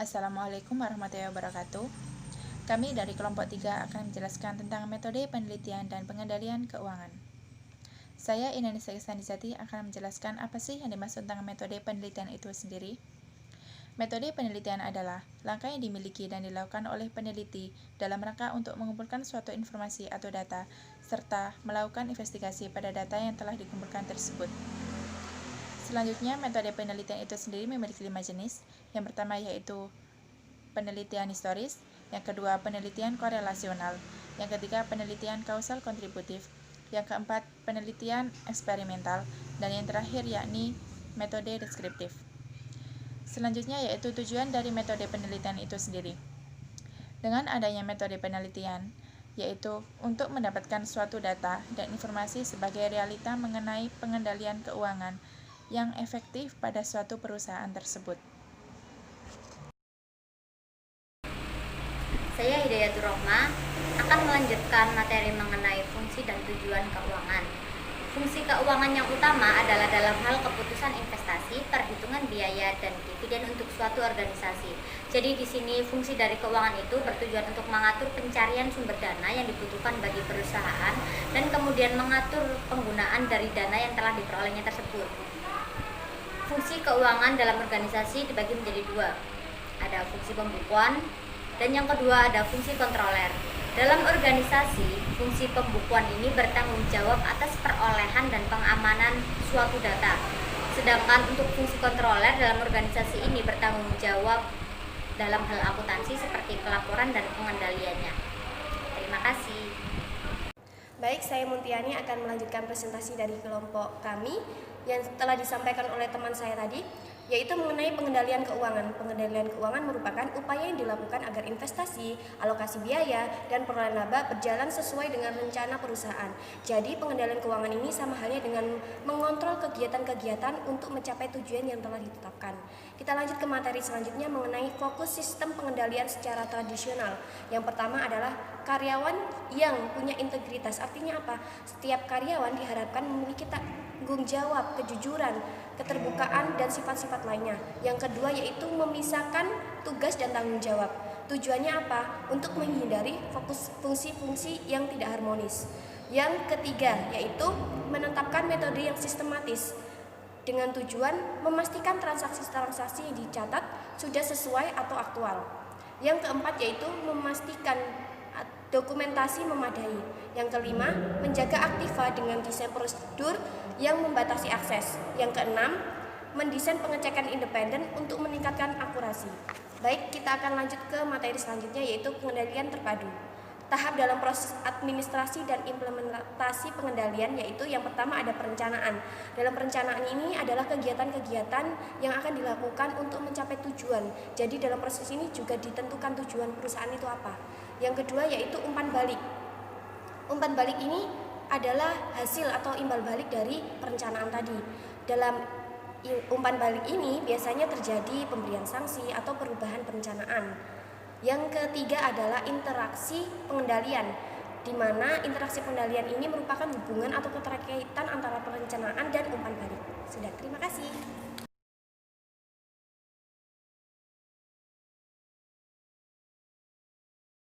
Assalamualaikum warahmatullahi wabarakatuh. Kami dari kelompok 3 akan menjelaskan tentang metode penelitian dan pengendalian keuangan. Saya Indonesia Isandisati akan menjelaskan apa sih yang dimaksud tentang metode penelitian itu sendiri. Metode penelitian adalah langkah yang dimiliki dan dilakukan oleh peneliti dalam rangka untuk mengumpulkan suatu informasi atau data, serta melakukan investigasi pada data yang telah dikumpulkan tersebut. Selanjutnya, metode penelitian itu sendiri memiliki 5 jenis. Yang pertama yaitu penelitian historis, yang kedua penelitian korelasional, yang ketiga penelitian kausal kontributif, yang keempat penelitian eksperimental, dan yang terakhir yakni metode deskriptif. Selanjutnya yaitu tujuan dari metode penelitian itu sendiri. Dengan adanya metode penelitian, yaitu untuk mendapatkan suatu data dan informasi sebagai realita mengenai pengendalian keuangan yang efektif pada suatu perusahaan tersebut. Saya Hidayatur Rohma akan melanjutkan materi mengenai fungsi dan tujuan keuangan. Fungsi keuangan yang utama adalah dalam hal keputusan investasi, perhitungan biaya, dan dividen untuk suatu organisasi. Jadi di sini fungsi dari keuangan itu bertujuan untuk mengatur pencarian sumber dana yang dibutuhkan bagi perusahaan dan kemudian mengatur penggunaan dari dana yang telah diperolehnya tersebut. Fungsi keuangan dalam organisasi dibagi menjadi dua. Ada fungsi pembukuan dan yang kedua ada fungsi kontroler. Dalam organisasi, fungsi pembukuan ini bertanggung jawab atas perolehan dan pengamanan suatu data. Sedangkan untuk fungsi kontroler dalam organisasi ini bertanggung jawab dalam hal akuntansi seperti pelaporan dan pengendaliannya. Terima kasih. Baik, saya Muntiani akan melanjutkan presentasi dari kelompok kami yang telah disampaikan oleh teman saya tadi, yaitu mengenai pengendalian keuangan. Pengendalian keuangan merupakan upaya yang dilakukan agar investasi, alokasi biaya, dan perolehan laba berjalan sesuai dengan rencana perusahaan. Jadi pengendalian keuangan ini sama halnya dengan mengontrol kegiatan-kegiatan untuk mencapai tujuan yang telah ditetapkan. Kita lanjut ke materi selanjutnya mengenai fokus sistem pengendalian secara tradisional. Yang pertama adalah karyawan yang punya integritas. Artinya apa? Setiap karyawan diharapkan memiliki tanggung jawab, kejujuran, keterbukaan, dan sifat-sifat lainnya. Yang kedua yaitu memisahkan tugas dan tanggung jawab. Tujuannya apa? Untuk menghindari fokus fungsi-fungsi yang tidak harmonis. Yang ketiga yaitu menetapkan metode yang sistematis dengan tujuan memastikan transaksi-transaksi yang dicatat sudah sesuai atau aktual. Yang keempat yaitu memastikan dokumentasi memadai. Yang kelima, menjaga aktiva dengan desain prosedur yang membatasi akses. Yang keenam, mendesain pengecekan independen untuk meningkatkan akurasi. Baik, kita akan lanjut ke materi selanjutnya yaitu pengendalian terpadu. Tahap dalam proses administrasi dan implementasi pengendalian yaitu yang pertama ada perencanaan. Dalam perencanaan ini adalah kegiatan-kegiatan yang akan dilakukan untuk mencapai tujuan. Jadi dalam proses ini juga ditentukan tujuan perusahaan itu apa. Yang kedua yaitu umpan balik. Umpan balik ini adalah hasil atau imbal balik dari perencanaan tadi. Dalam umpan balik ini biasanya terjadi pemberian sanksi atau perubahan perencanaan. Yang ketiga adalah interaksi pengendalian, di mana interaksi pengendalian ini merupakan hubungan atau keterkaitan antara perencanaan dan umpan balik. Sudah, terima kasih.